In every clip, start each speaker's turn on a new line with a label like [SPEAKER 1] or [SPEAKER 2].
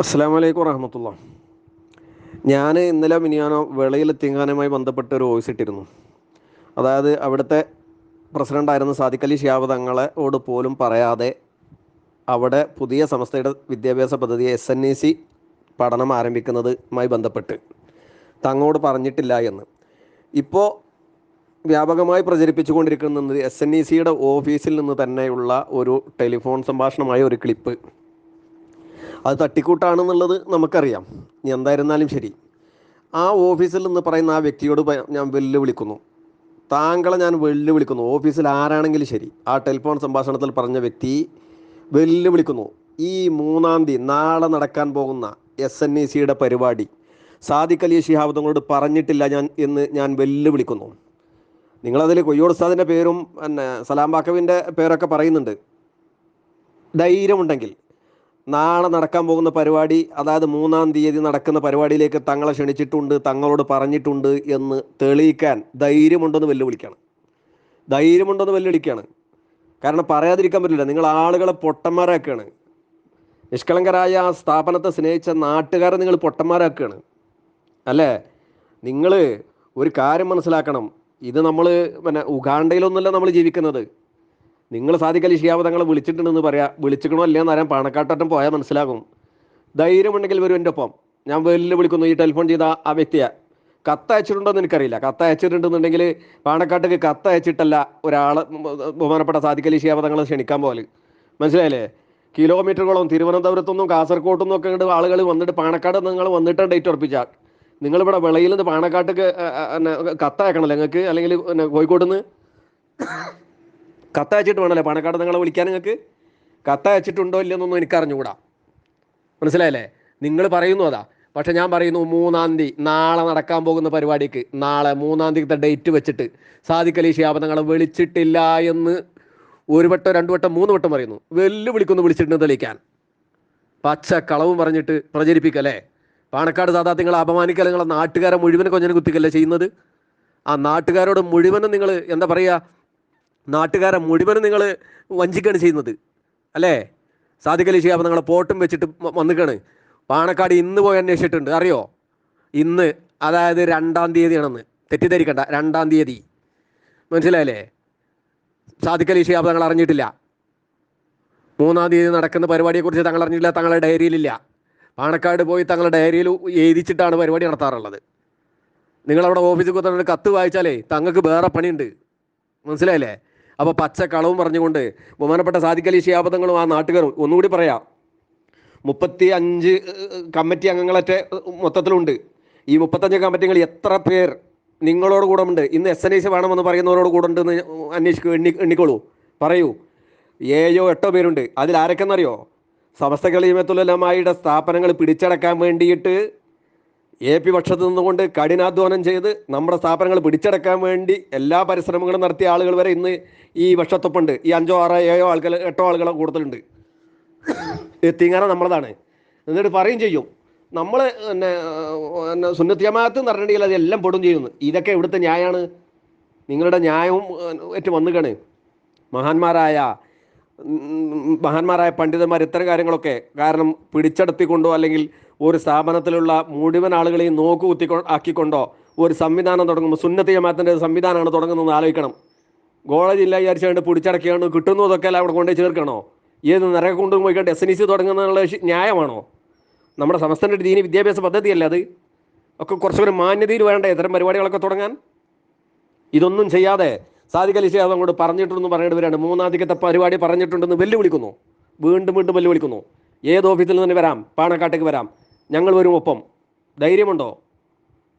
[SPEAKER 1] അസ്സലാമു അലൈക്കും വറഹമത്തുള്ള. ഞാൻ ഇന്നലെ മിനിയാനോ വെളയിലെത്തിങ്ങാനുമായി ബന്ധപ്പെട്ട് ഒരു വോയിസ് ഇട്ടിരുന്നു. അതായത് അവിടുത്തെ പ്രസിഡൻ്റായിരുന്ന സാദിഖ് അലി ശിഹാബ് തങ്ങളോട് പോലും പറയാതെ അവിടെ പുതിയ സംസ്ഥയുടെ വിദ്യാഭ്യാസ പദ്ധതി SNEC പഠനം ആരംഭിക്കുന്നതുമായി ബന്ധപ്പെട്ട് തങ്ങളോട് പറഞ്ഞിട്ടില്ല എന്ന് ഇപ്പോൾ വ്യാപകമായി പ്രചരിപ്പിച്ചുകൊണ്ടിരിക്കുന്നത് SNECയുടെ ഓഫീസിൽ നിന്ന് തന്നെയുള്ള ഒരു ടെലിഫോൺ സംഭാഷണമായ ഒരു ക്ലിപ്പ്. അത് തട്ടിക്കൂട്ടാണെന്നുള്ളത് നമുക്കറിയാം. ഇനി എന്തായിരുന്നാലും ശരി, ആ ഓഫീസിൽ നിന്ന് പറയുന്ന ആ വ്യക്തിയോട് ഞാൻ വെല്ലുവിളിക്കുന്നു, താങ്കളെ ഞാൻ വെല്ലുവിളിക്കുന്നു. ഓഫീസിൽ ആരാണെങ്കിലും ശരി, ആ ടെലിഫോൺ സംഭാഷണത്തിൽ പറഞ്ഞ വ്യക്തി വെല്ലുവിളിക്കുന്നു. ഈ 3-ാം തീയതി നാളെ നടക്കാൻ പോകുന്ന SNECയുടെ പരിപാടി സാദിഖ് അലി ശിഹാബ് തങ്ങളോട് പറഞ്ഞിട്ടില്ല എന്ന് ഞാൻ വെല്ലുവിളിക്കുന്നു. നിങ്ങളതിൽ കൊയ്യോട് ഉസ്താദിൻ്റെ പേരും സലാം ബാക്കവിൻ്റെ പേരൊക്കെ പറയുന്നുണ്ട്. ധൈര്യമുണ്ടെങ്കിൽ നാളെ നടക്കാൻ പോകുന്ന പരിപാടി, അതായത് 3-ാം തീയതി നടക്കുന്ന പരിപാടിയിലേക്ക് തങ്ങളെ ക്ഷണിച്ചിട്ടുണ്ട്, തങ്ങളോട് പറഞ്ഞിട്ടുണ്ട് എന്ന് തെളിയിക്കാൻ ധൈര്യമുണ്ടെന്ന് വെല്ലുവിളിക്കുകയാണ്. കാരണം പറയാതിരിക്കാൻ പറ്റില്ല. നിങ്ങൾ ആളുകളെ പൊട്ടന്മാരാക്കുകയാണ്. നിഷ്കളങ്കരായ ആ സ്ഥാപനത്തെ സ്നേഹിച്ച നാട്ടുകാരെ നിങ്ങൾ പൊട്ടന്മാരാക്കുകയാണ് അല്ലേ? നിങ്ങൾ ഒരു കാര്യം മനസ്സിലാക്കണം. ഇത് നമ്മൾ ഉഗാണ്ടയിലൊന്നുമല്ല നമ്മൾ ജീവിക്കുന്നത്. നിങ്ങൾ സാദിഖ് അലി ശിഹാബ് തങ്ങളെ വിളിച്ചിട്ടുണ്ടെന്ന് പറയാം. വിളിച്ചിക്കണോ അല്ലയെന്ന് അറിയാൻ പാണക്കാട്ടറ്റം പോയാൽ മനസ്സിലാകും. ധൈര്യമുണ്ടെങ്കിൽ വരും എൻ്റെ ഒപ്പം. ഞാൻ വെല്ലുവിളിക്കുന്നു ഈ ടെലിഫോൺ ചെയ്ത ആ വ്യക്തിയെ. കത്തയച്ചിട്ടുണ്ടോ എന്ന് എനിക്കറിയില്ല. കത്തയച്ചിട്ടുണ്ടെന്നുണ്ടെങ്കിൽ പാണക്കാട്ടേക്ക് കത്തയച്ചിട്ടല്ല ഒരാൾ ബഹുമാനപ്പെട്ട സാദിഖ് അലി ശിഹാബ് തങ്ങളെ ക്ഷണിക്കാൻ പോലെ. മനസ്സിലായില്ലേ? കിലോമീറ്ററുകളോളം തിരുവനന്തപുരത്തുനിന്നും കാസർഗോട്ടുനിന്നും ഒക്കെ ഉണ്ട് ആളുകൾ വന്നിട്ട് പാണക്കാട് നിങ്ങൾ വന്നിട്ട് ഡേറ്റ് ഉറപ്പിച്ചാൽ നിങ്ങളിവിടെ വിളയിൽ നിന്ന് പാണക്കാട്ടേക്ക് കത്തയക്കണമല്ലോ നിങ്ങൾക്ക്, അല്ലെങ്കിൽ കോഴിക്കോട് നിന്ന് കത്തയച്ചിട്ട് വേണമല്ലേ പാണക്കാട് നിങ്ങളെ വിളിക്കാൻ. നിങ്ങൾക്ക് കത്തയച്ചിട്ടുണ്ടോ ഇല്ലെന്നൊന്നും എനിക്കറിഞ്ഞുകൂടാ. മനസ്സിലായല്ലേ? നിങ്ങൾ പറയുന്നു അതാ. പക്ഷെ ഞാൻ പറയുന്നു 3-ാം തീയതി നാളെ നടക്കാൻ പോകുന്ന പരിപാടിക്ക് നാളെ 3-ാം തീയതിത്തെ ഡേറ്റ് വെച്ചിട്ട് സാദിഖ് അലി ശിഹാബ് തങ്ങളെ വിളിച്ചിട്ടില്ല എന്ന് 1 വട്ടം 2 വട്ടം 3 വട്ടം പറയുന്നു. വിളിക്കുന്നു വിളിച്ചിട്ട് തെളിയിക്കാൻ. പച്ച കളവും പറഞ്ഞിട്ട് പ്രചരിപ്പിക്കല്ലേ? പാണക്കാട് സാദാത്യങ്ങളെ അപമാനിക്കൽ നിങ്ങളെ നാട്ടുകാരെ മുഴുവനും കൊഞ്ഞനെ കുത്തിക്കല്ലേ ചെയ്യുന്നത്? ആ നാട്ടുകാരോട് മുഴുവനും നിങ്ങൾ എന്താ പറയുക, നാട്ടുകാരെ മുഴുവനും നിങ്ങൾ വഞ്ചിക്കാണ് ചെയ്യുന്നത് അല്ലേ? സാദിഖ് അലി ശിഹാബ് തങ്ങളെ പോട്ടും വെച്ചിട്ട് വന്നിക്കാണ്. പാണക്കാട് ഇന്ന് പോയി അന്വേഷിച്ചിട്ടുണ്ട്, അറിയോ? ഇന്ന്, അതായത് 2-ാം തീയതിയാണെന്ന് തെറ്റിദ്ധരിക്കണ്ട. 2-ാം തീയതി, മനസ്സിലായില്ലേ? സാദിഖ് അലി ശിഹാബ് തങ്ങൾ അറിഞ്ഞിട്ടില്ല. 3-ാം തീയതി നടക്കുന്ന പരിപാടിയെക്കുറിച്ച് തങ്ങൾ അറിഞ്ഞിട്ടില്ല. തങ്ങളുടെ ഡയറിയിലില്ല. പാണക്കാട് പോയി തങ്ങളുടെ ഡയറിയിൽ എഴുതിച്ചിട്ടാണ് പരിപാടി നടത്താറുള്ളത്. നിങ്ങളവിടെ ഓഫീസിൽ കുത്തുന്ന കത്ത് വായിച്ചാലേ തങ്ങൾക്ക് വേറെ പണിയുണ്ട്. മനസ്സിലായില്ലേ? അപ്പോൾ പച്ച കളവും പറഞ്ഞുകൊണ്ട് ബഹുമാനപ്പെട്ട സാദിഖ് അലി ശിഹാബ് തങ്ങളും ആ നാട്ടുകാരും, ഒന്നുകൂടി പറയാം, 35 കമ്മിറ്റി അംഗങ്ങളൊക്കെ മൊത്തത്തിലുണ്ട്. ഈ 35 കമ്മിറ്റി അംഗങ്ങൾ എത്ര പേർ നിങ്ങളോട് കൂടെ ഉണ്ട്? ഇന്ന് SNEC വേണമെന്ന് പറയുന്നവരോട് കൂടെ ഉണ്ടെന്ന് എണ്ണിക്കോളൂ, പറയൂ. 7 8 പേരുണ്ട്. അതിൽ ആരൊക്കെന്നറിയോ? സമസ്ത കലീമത്തുൽ-ഉലമായുടെ സ്ഥാപനങ്ങൾ പിടിച്ചടക്കാൻ വേണ്ടിയിട്ട് AP പക്ഷത്ത് നിന്നുകൊണ്ട് കഠിനാധ്വാനം ചെയ്ത് നമ്മുടെ സ്ഥാപനങ്ങൾ പിടിച്ചടക്കാൻ വേണ്ടി എല്ലാ പരിശ്രമങ്ങളും നടത്തിയ ആളുകൾ വരെ ഇന്ന് ഈ പക്ഷത്തൊപ്പുണ്ട്. ഈ 5 6 7 ആളുകൾ 8 ആളുകളെ കൂടുതലുണ്ട്. എത്തിങ്ങാനം നമ്മളതാണ്. എന്നിട്ട് പറയും ചെയ്യും നമ്മൾ സുന്നത്ത് ജമാഅത്ത് എന്ന് പറഞ്ഞിട്ടുണ്ടെങ്കിൽ അതെല്ലാം പെടും ചെയ്യുന്നു. ഇതൊക്കെ ഇവിടുത്തെ ന്യായമാണ്. നിങ്ങളുടെ ന്യായവും ഏറ്റു വന്നുകയാണ്. മഹാന്മാരായ പണ്ഡിതന്മാർ ഇത്തരം കാര്യങ്ങളൊക്കെ കാരണം പിടിച്ചെടുത്തിക്കൊണ്ടോ അല്ലെങ്കിൽ ഒരു സ്ഥാപനത്തിലുള്ള മുഴുവൻ ആളുകളെയും ആക്കിക്കൊണ്ടോ ഒരു സംവിധാനം തുടങ്ങുമ്പോൾ സുന്നത്ത് ജമാഅത്തിൻ്റെ സംവിധാനമാണ് തുടങ്ങുന്നതെന്ന് ആലോചിക്കണം. കോളേജില്ല വിചാരിച്ചുകൊണ്ട് പിടിച്ചടക്കിയാണ് കിട്ടുന്നതൊക്കെ അല്ല അവിടെ കൊണ്ടുപോയി ചേർക്കണോ? ഏത് നിറയെ കൊണ്ടുപോയിക്കൊണ്ട് SNEC തുടങ്ങുന്നുള്ള ന്യായമാണോ? നമ്മുടെ സംസ്ഥാന ദീനി വിദ്യാഭ്യാസ പദ്ധതിയല്ലേ അത്? ഒക്കെ കുറച്ചുകൂടി മാന്യതയിൽ വേണ്ട ഇത്തരം പരിപാടികളൊക്കെ തുടങ്ങാൻ. ഇതൊന്നും ചെയ്യാതെ സാദിഖ് അലി ശിഹാബ് അങ്ങോട്ട് പറഞ്ഞിട്ടുണ്ടെന്ന് പറയേണ്ടവരാണ്. 3-ാം തീയതിക്കത്തെ പരിപാടി പറഞ്ഞിട്ടുണ്ടെന്ന് വെല്ലുവിളിക്കുന്നു. വീണ്ടും വെല്ലുവിളിക്കുന്നു. ഏത് ഓഫീസിൽ നിന്ന് വരാം? പാണക്കാട്ടേക്ക് വരാം, ഞങ്ങൾ വരും ഒപ്പം. ധൈര്യമുണ്ടോ?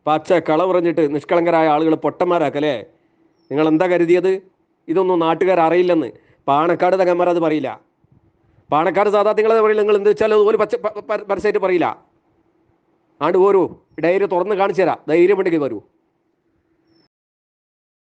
[SPEAKER 1] പച്ച കള പറഞ്ഞിട്ട് നിഷ്കളങ്കരായ ആളുകൾ പൊട്ടന്മാരാക്കല്ലേ? നിങ്ങൾ എന്താ കരുതിയത്? ഇതൊന്നും നാട്ടുകാർ അറിയില്ലെന്ന്. പാണക്കാട് തങ്ങന്മാർ അത് പറയില്ല. പാണക്കാട് സാധാത്യങ്ങളത് പറയില്ല. നിങ്ങൾ എന്ത് വെച്ചാൽ അതുപോലെ പരസ്യമായിട്ട് പറയില്ല. ആണ്ട് പോരൂ, ഡയറി തുറന്ന് കാണിച്ചു തരാം. ധൈര്യമുണ്ടെങ്കിൽ വരൂ.